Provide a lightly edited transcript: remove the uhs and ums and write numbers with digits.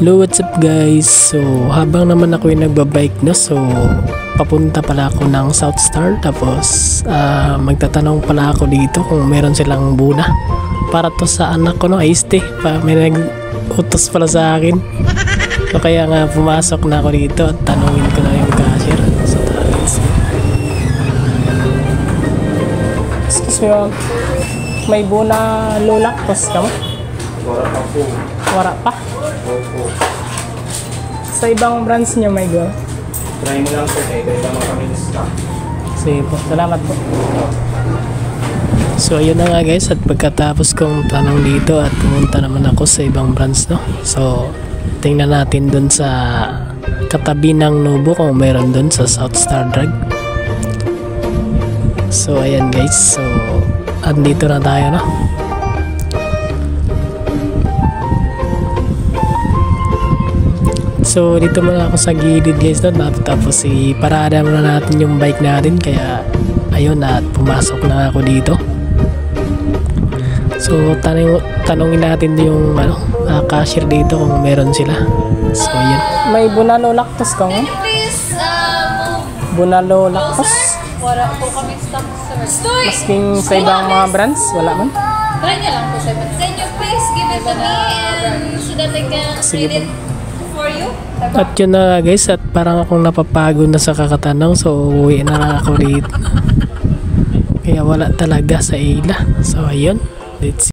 Hello, what's up guys? So habang naman ako yung nagbabike na, so papunta pala ako ng South Star. Tapos magtatanong pala ako dito kung meron silang buna para to sa anak ko, no? Iced tea pa, may nag-utos pala sa akin. So kaya nga pumasok na ako dito at tanungin ko na yung cashier. So excuse me ma'am, may buna low lactose ka mo? Wala pa po. Wala pa? Opo. Sa ibang brands nyo may go? Try mo lang po kayo. Kaya naman kami na stock. Sige po, salamat po. So ayun na nga guys, at pagkatapos kong tanong dito at pumunta naman ako sa ibang brands, no? So tingnan natin dun sa katabi ng Nubo kung meron dun sa South Star Drug. So ayan guys, so andito na tayo, no? So dito muna ako sa gilid guys, no? Tapos iparada muna natin yung bike natin, kaya ayun, at pumasok na ako dito. So tanungin natin yung cashier dito kung meron sila. So yan. May bunalo lactose ka mo? Can you please Bunalo lactose? wala po kami stock, sir. Stoy! Masking sa ibang mga brands, wala man? Try niya lang po, sir. Can you please give it to me and so that I can Sige read it for you? At yun na guys, at parang akong napapagod na sa kakatanong, so uwi na lang ako dito. Kaya wala talaga sa ila. So ayun, let's see.